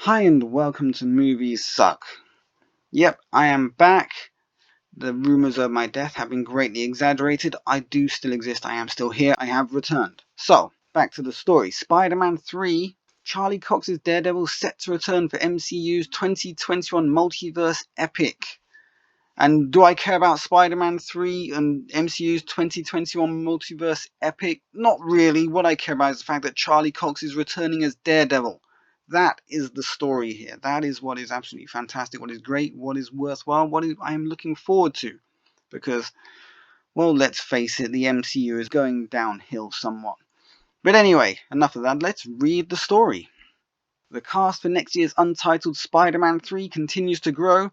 Hi and welcome to Movies Suck. Yep, I am back. The rumours of my death have been greatly exaggerated. I do still exist. I am still here. I have returned. So, back to the story. Spider-Man 3, Charlie Cox's Daredevil set to return for MCU's 2021 multiverse epic. And do I care about Spider-Man 3 and MCU's 2021 multiverse epic? Not really. What I care about is the fact that Charlie Cox is returning as Daredevil. That is the story here. That is what is absolutely fantastic, what is great, what is worthwhile, I am looking forward to. Because, well, let's face it, the MCU is going downhill somewhat. But anyway, enough of that. Let's read the story. The cast for next year's untitled Spider-Man 3 continues to grow,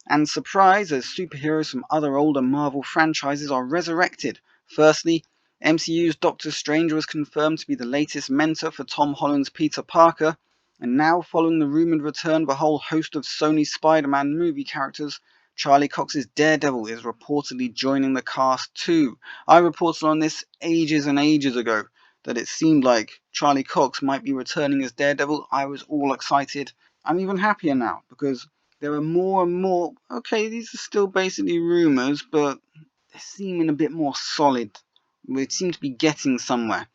and surprise as superheroes from other older Marvel franchises are resurrected. Firstly, MCU's Doctor Strange was confirmed to be the latest mentor for Tom Holland's Peter Parker, and now, following the rumoured return of a whole host of Sony Spider-Man movie characters, Charlie Cox's Daredevil is reportedly joining the cast too. I reported on this ages and ages ago, that it seemed like Charlie Cox might be returning as Daredevil. I was all excited. I'm even happier now, because there are more and more, okay, these are still basically rumours, but they're seeming a bit more solid. We seem to be getting somewhere.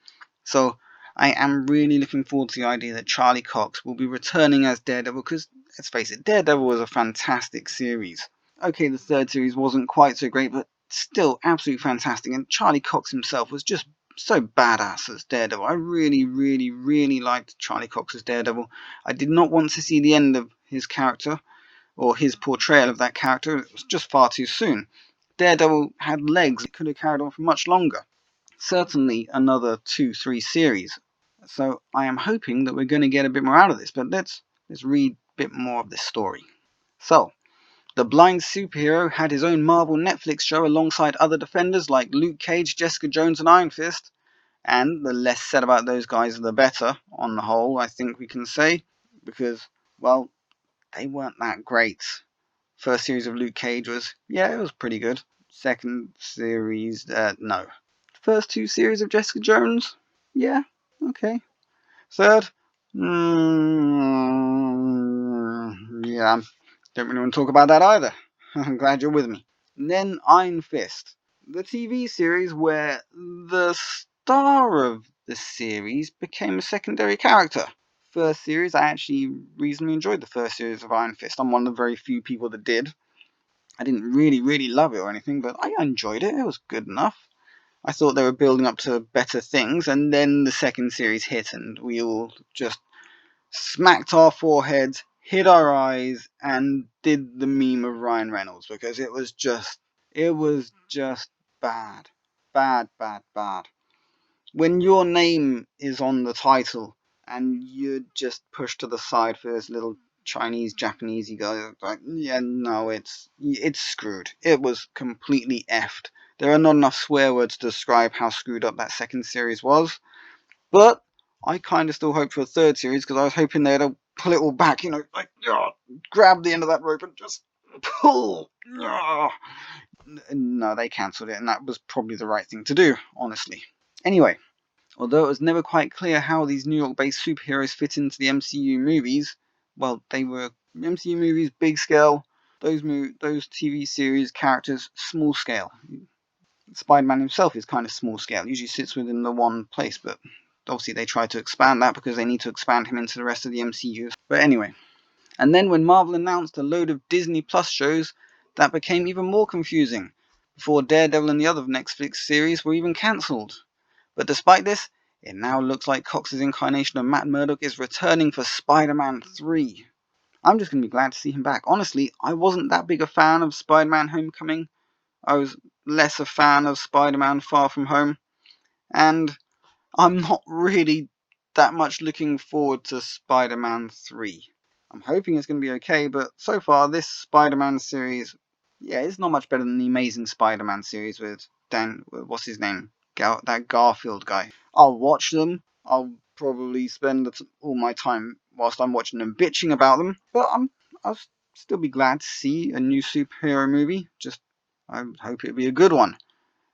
So I am really looking forward to the idea that Charlie Cox will be returning as Daredevil, because let's face it, Daredevil was a fantastic series. Okay, the third series wasn't quite so great, but still absolutely fantastic. And Charlie Cox himself was just so badass as Daredevil. I really, really, really liked Charlie Cox as Daredevil. I did not want to see the end of his character, or his portrayal of that character. It was just far too soon. Daredevil had legs. It could have carried on for much longer. Certainly another 2-3 series. So I am hoping that we're going to get a bit more out of this, but let's read a bit more of this story. So, the blind superhero had his own Marvel Netflix show alongside other defenders like Luke Cage, Jessica Jones, and Iron Fist. And the less said about those guys, the better, on the whole, I think we can say. Because, well, they weren't that great. First series of Luke Cage was, yeah, it was pretty good. Second series, no. First two series of Jessica Jones, yeah, okay. Third, yeah, don't really want to talk about that either. I'm glad you're with me. And then Iron Fist, the TV series where the star of the series became a secondary character. First series, I actually reasonably enjoyed the first series of Iron Fist. I'm one of the very few people that did. I didn't really love it or anything, but I enjoyed it. It was good enough. I thought they were building up to better things, and then the second series hit, and we all just smacked our foreheads, hid our eyes, and did the meme of Ryan Reynolds, because it was just bad. Bad. When your name is on the title, and you're just pushed to the side for this little Chinese, Japanesey guy, like, yeah, no, it's screwed. It was completely effed. There are not enough swear words to describe how screwed up that second series was. But I kind of still hope for a third series, because I was hoping they'd pull it all back, like, grab the end of that rope and just pull. No, they cancelled it, and that was probably the right thing to do, honestly. Anyway, although it was never quite clear how these New York-based superheroes fit into the MCU movies, well, they were MCU movies, big scale, those TV series characters, small scale. Spider-Man himself is kind of small scale, usually sits within the one place, but obviously they try to expand that because they need to expand him into the rest of the MCU. But anyway, and then when Marvel announced a load of Disney Plus shows, that became even more confusing, before Daredevil and the other Netflix series were even cancelled. But despite this, it now looks like Cox's incarnation of Matt Murdock is returning for Spider-Man 3. I'm just going to be glad to see him back. Honestly, I wasn't that big a fan of Spider-Man Homecoming. I was less a fan of Spider-Man Far From Home. And I'm not really that much looking forward to Spider-Man 3. I'm hoping it's going to be okay, but so far this Spider-Man series, yeah, it's not much better than the Amazing Spider-Man series with what's his name? That Garfield guy. I'll watch them. I'll probably spend all my time whilst I'm watching them bitching about them, but I'll still be glad to see a new superhero movie. Just I hope it'll be a good one.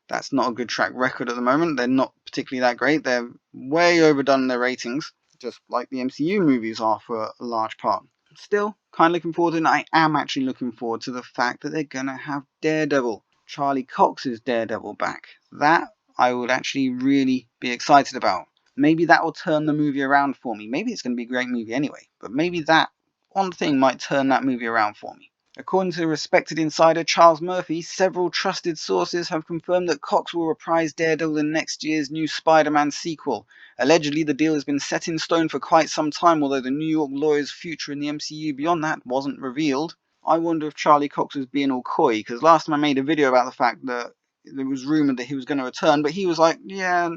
That's not a good track record at the moment. They're not particularly that great. They're way overdone in their ratings. just like the MCU movies are for a large part. Still, kind of looking forward to it, and I am actually looking forward to the fact that they're going to have Daredevil, Charlie Cox's Daredevil back. That I would actually really be excited about. Maybe that will turn the movie around for me. Maybe it's going to be a great movie anyway, but maybe that one thing might turn that movie around for me. According to respected insider Charles Murphy, several trusted sources have confirmed that Cox will reprise Daredevil in next year's new Spider-Man sequel. Allegedly, the deal has been set in stone for quite some time, although the New York lawyer's future in the MCU beyond that wasn't revealed. I wonder if Charlie Cox was being all coy, because last time I made a video about the fact that there was rumoured that he was going to return, but he was like, yeah,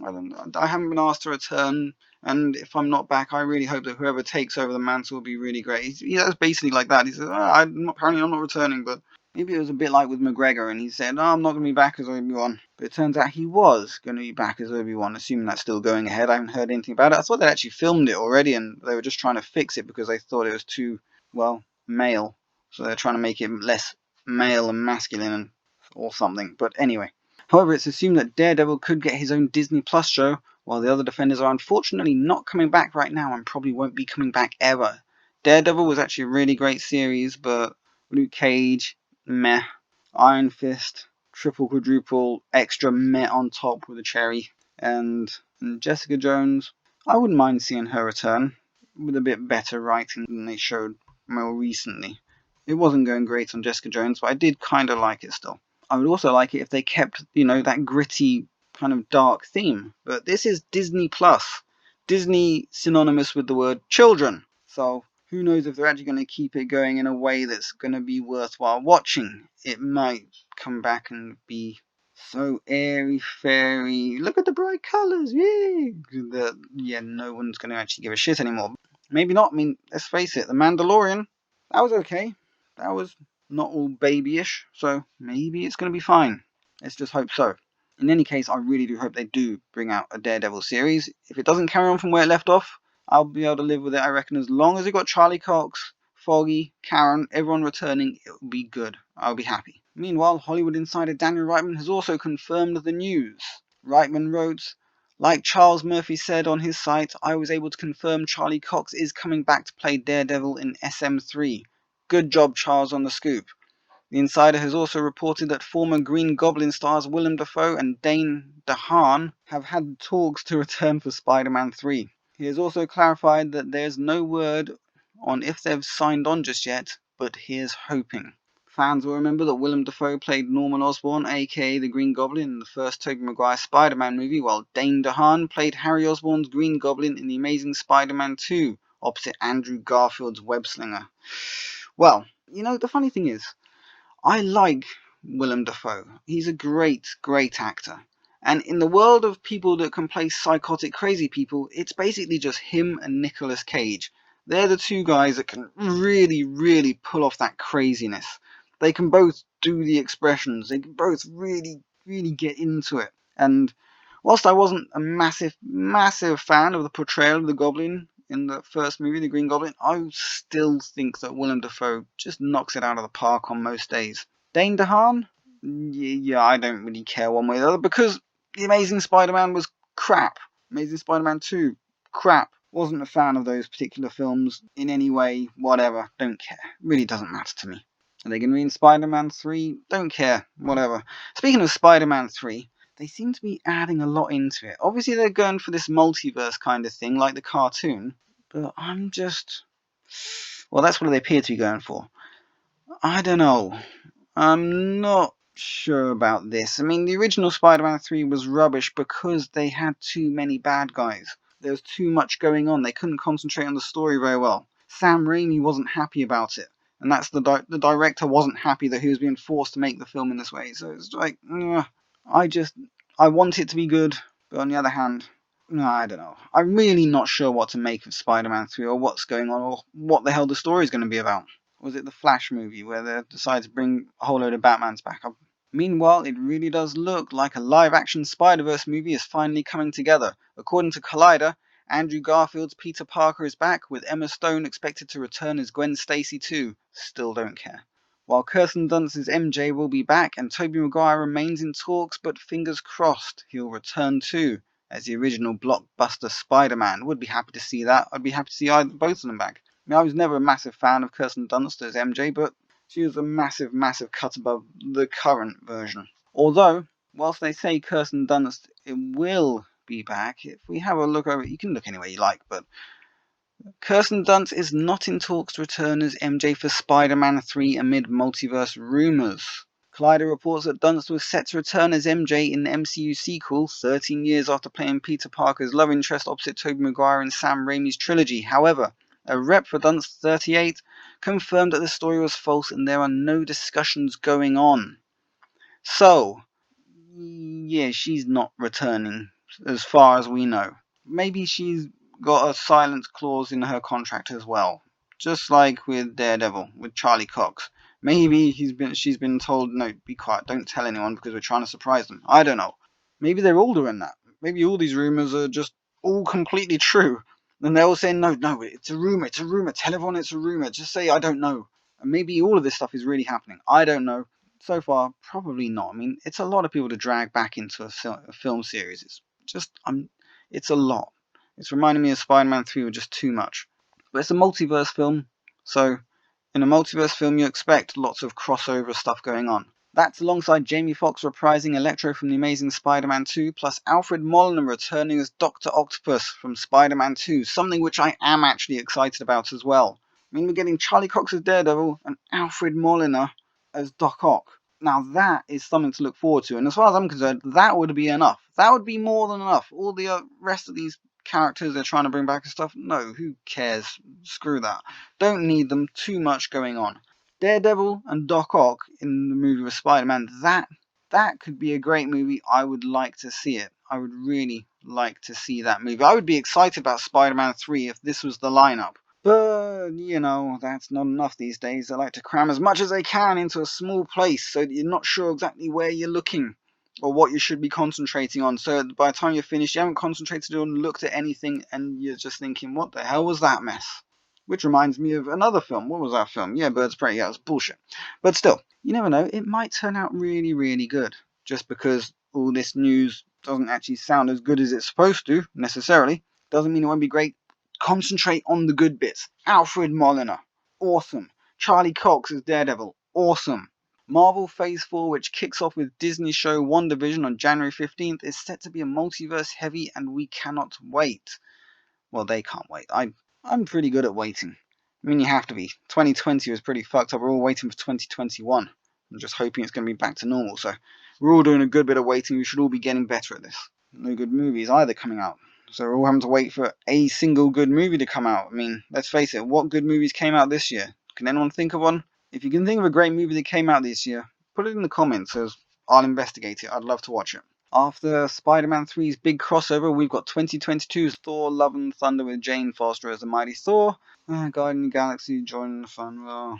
I haven't been asked to return, and if I'm not back, I really hope that whoever takes over the mantle will be really great. He was basically like that. He said, apparently I'm not returning, but maybe it was a bit like with McGregor, and he said, I'm not going to be back as Obi-Wan. But it turns out he was going to be back as Obi-Wan, assuming that's still going ahead. I haven't heard anything about it. I thought they actually filmed it already, and they were just trying to fix it because they thought it was too, male. So they're trying to make it less male and masculine or something. But anyway. However, it's assumed that Daredevil could get his own Disney Plus show, while the other Defenders are unfortunately not coming back right now and probably won't be coming back ever. Daredevil was actually a really great series, but Luke Cage, meh. Iron Fist, triple, quadruple, extra meh on top with a cherry. And Jessica Jones, I wouldn't mind seeing her return, with a bit better writing than they showed more recently. It wasn't going great on Jessica Jones, but I did kind of like it still. I would also like it if they kept, that gritty kind of dark theme. But this is Disney Plus. Disney synonymous with the word children. So who knows if they're actually going to keep it going in a way that's going to be worthwhile watching. It might come back and be so airy fairy. Look at the bright colours, yay! No one's going to actually give a shit anymore. Maybe not. I mean, let's face it, The Mandalorian, that was okay. That was not all babyish, so maybe it's going to be fine. Let's just hope so. In any case, I really do hope they do bring out a Daredevil series. If it doesn't carry on from where it left off, I'll be able to live with it, I reckon. As long as it got Charlie Cox, Foggy, Karen, everyone returning, it will be good. I'll be happy. Meanwhile, Hollywood insider Daniel Reitman has also confirmed the news. Reitman wrote, like Charles Murphy said on his site, I was able to confirm Charlie Cox is coming back to play Daredevil in SM3. Good job, Charles, on the scoop. The insider has also reported that former Green Goblin stars Willem Dafoe and Dane DeHaan have had talks to return for Spider-Man 3. He has also clarified that there's no word on if they've signed on just yet, but here's hoping. Fans will remember that Willem Dafoe played Norman Osborn, aka the Green Goblin, in the first Tobey Maguire Spider-Man movie, while Dane DeHaan played Harry Osborn's Green Goblin in The Amazing Spider-Man 2, opposite Andrew Garfield's Web-Slinger. Well, the funny thing is, I like Willem Dafoe. He's a great, great actor. And in the world of people that can play psychotic, crazy people, it's basically just him and Nicolas Cage. They're the two guys that can really, really pull off that craziness. They can both do the expressions. They can both really, really get into it. And whilst I wasn't a massive, massive fan of the portrayal of the Goblin in the first movie, The Green Goblin, I still think that Willem Dafoe just knocks it out of the park on most days. Dane DeHaan? Yeah, I don't really care one way or the other, because The Amazing Spider-Man was crap. Amazing Spider-Man 2, crap. Wasn't a fan of those particular films in any way, whatever, don't care. Really doesn't matter to me. Are they going to be in Spider-Man 3? Don't care, whatever. Speaking of Spider-Man 3, they seem to be adding a lot into it. Obviously, they're going for this multiverse kind of thing, like the cartoon. But I'm just... Well, that's what they appear to be going for. I don't know. I'm not sure about this. I mean, the original Spider-Man 3 was rubbish because they had too many bad guys. There was too much going on. They couldn't concentrate on the story very well. Sam Raimi wasn't happy about it. And that's the director wasn't happy that he was being forced to make the film in this way. So it's like, I want it to be good, but on the other hand, no, I don't know. I'm really not sure what to make of Spider-Man 3 or what's going on or what the hell the story is going to be about. Was it the Flash movie where they decided to bring a whole load of Batmans back up? Meanwhile, it really does look like a live-action Spider-Verse movie is finally coming together. According to Collider, Andrew Garfield's Peter Parker is back, with Emma Stone expected to return as Gwen Stacy too. Still don't care. While Kirsten Dunst's MJ will be back and Tobey Maguire remains in talks, but fingers crossed he'll return too. as the original blockbuster Spider-Man. Would be happy to see that. I'd be happy to see both of them back. I mean, I was never a massive fan of Kirsten Dunst as MJ, but she was a massive, massive cut above the current version. Although, whilst they say Kirsten Dunst it will be back, if we have a look over it, you can look anywhere you like, but Kirsten Dunst is not in talks to return as MJ for Spider-Man 3 amid multiverse rumours. Collider reports that Dunst was set to return as MJ in the MCU sequel 13 years after playing Peter Parker's love interest opposite Tobey Maguire in Sam Raimi's trilogy. However, a rep for Dunst, 38, confirmed that the story was false and there are no discussions going on. So, yeah, she's not returning as far as we know. Maybe she's got a silence clause in her contract as well. Just like with Daredevil, with Charlie Cox. Maybe she's been told, no, be quiet, don't tell anyone because we're trying to surprise them. I don't know. Maybe they're all doing that. Maybe all these rumors are just all completely true. And they're all saying, no, it's a rumor, tell everyone it's a rumor, just say I don't know. And maybe all of this stuff is really happening. I don't know. So far, probably not. I mean, it's a lot of people to drag back into a film series. It's a lot. It's reminding me of Spider-Man 3 with just too much. But it's a multiverse film, so in a multiverse film you expect lots of crossover stuff going on. That's alongside Jamie Foxx reprising Electro from The Amazing Spider-Man 2, plus Alfred Molina returning as Dr. Octopus from Spider-Man 2, something which I am actually excited about as well. I mean, we're getting Charlie Cox as Daredevil and Alfred Molina as Doc Ock. Now that is something to look forward to, and as far as I'm concerned, that would be enough. That would be more than enough. All the rest of these characters they're trying to bring back and stuff, no, who cares? Screw that. Don't need them, too much going on. Daredevil and Doc Ock in the movie with Spider-Man, that could be a great movie. I would like to see it. I would really like to see that movie. I would be excited about Spider-Man 3 if this was the lineup. But, you know, that's not enough these days. They like to cram as much as they can into a small place so that you're not sure exactly where you're looking or what you should be concentrating on. So by the time you're finished, you haven't concentrated on, looked at anything, and you're just thinking, what the hell was that mess? Which reminds me of another film. What was that film? Yeah, Birds of Prey. Yeah, it was bullshit. But still, you never know. It might turn out really, really good. Just because all this news doesn't actually sound as good as it's supposed to, necessarily, doesn't mean it won't be great. Concentrate on the good bits. Alfred Molina. Awesome. Charlie Cox as Daredevil. Awesome. Marvel Phase 4, which kicks off with Disney show WandaVision on January 15th, is set to be a multiverse heavy and we cannot wait. Well, they can't wait. I'm pretty good at waiting. I mean, you have to be. 2020 was pretty fucked up. We're all waiting for 2021. I'm just hoping it's going to be back to normal. So we're all doing a good bit of waiting. We should all be getting better at this. No good movies either coming out. So we're all having to wait for a single good movie to come out. I mean, let's face it. What good movies came out this year? Can anyone think of one? If you can think of a great movie that came out this year, put it in the comments as I'll investigate it. I'd love to watch it. After Spider-Man 3's big crossover, we've got 2022's Thor Love and Thunder with Jane Foster as the Mighty Thor. Guardians of the Galaxy joining the fun. Well,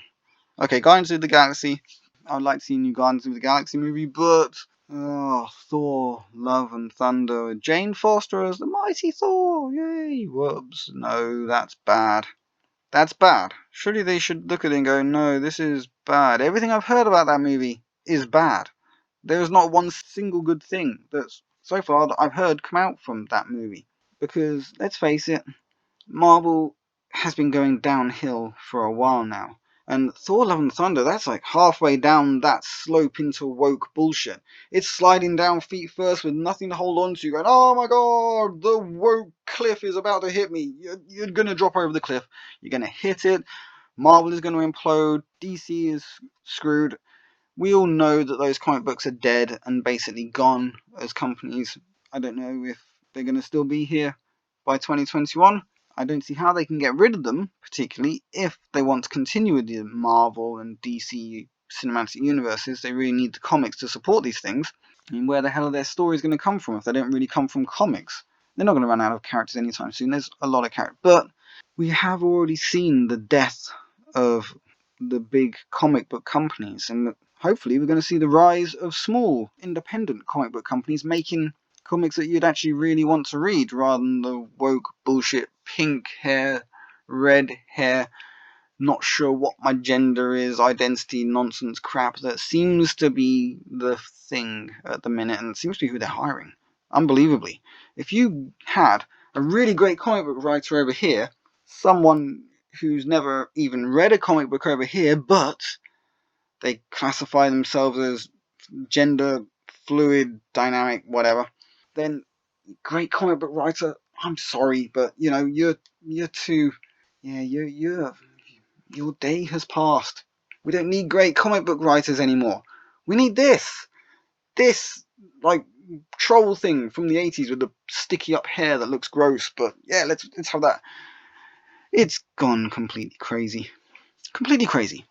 okay, Guardians of the Galaxy. I would like to see a new Guardians of the Galaxy movie, but Thor Love and Thunder with Jane Foster as the Mighty Thor. Yay! Whoops. No, that's bad. That's bad. Surely they should look at it and go, no, this is bad. Everything I've heard about that movie is bad. There is not one single good thing that's so far that I've heard come out from that movie. Because, let's face it, Marvel has been going downhill for a while now. And Thor Love and Thunder, that's like halfway down that slope into woke bullshit. It's sliding down feet first with nothing to hold on to, going, oh my god, the woke cliff is about to hit me. You're going to drop over the cliff. You're going to hit it. Marvel is going to implode. DC is screwed. We all know that those comic books are dead and basically gone as companies. I don't know if they're going to still be here by 2021. I don't see how they can get rid of them, particularly if they want to continue with the Marvel and DC cinematic universes. They really need the comics to support these things. I mean, where the hell are their stories going to come from if they don't really come from comics? They're not going to run out of characters anytime soon. There's a lot of characters. But we have already seen the death of the big comic book companies, and hopefully we're going to see the rise of small, independent comic book companies making comics that you'd actually really want to read, rather than the woke bullshit, pink hair, red hair, not sure what my gender is, identity nonsense crap that seems to be the thing at the minute, and it seems to be who they're hiring. unbelievably. If you had a really great comic book writer over here, someone who's never even read a comic book over here, but they classify themselves as gender fluid, dynamic, whatever, then great comic book writer, I'm sorry, but you're too, yeah, your day has passed. We don't need great comic book writers anymore. We need this like troll thing from the 80s with the sticky up hair that looks gross, but yeah, let's have that. It's gone completely crazy. Completely crazy.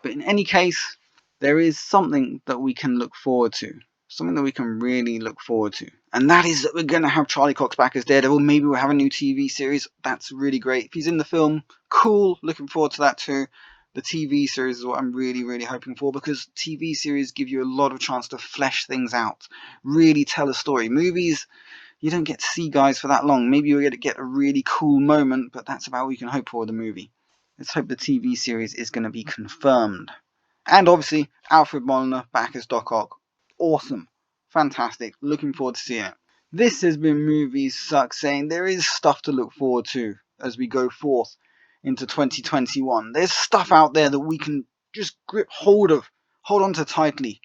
But in any case, there is something that we can look forward to. Something that we can really look forward to. And that is that we're going to have Charlie Cox back as Daredevil. Maybe we'll have a new TV series. That's really great. If he's in the film, cool. Looking forward to that too. The TV series is what I'm really, really hoping for, because TV series give you a lot of chance to flesh things out. Really tell a story. Movies, you don't get to see guys for that long. Maybe you'll get to get a really cool moment, but that's about all you can hope for with a movie. Let's hope the TV series is going to be confirmed. And obviously, Alfred Molina back as Doc Ock. Awesome. Fantastic. Looking forward to seeing it. This has been Movies Suck, saying there is stuff to look forward to as we go forth into 2021. There's stuff out there that we can just grip hold on to tightly,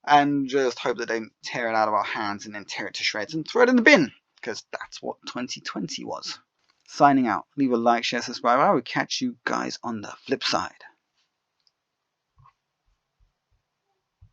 and just hope that they don't tear it out of our hands and then tear it to shreds and throw it in the bin, because that's what 2020 was. Signing out. Leave a like, share, subscribe. I will catch you guys on the flip side.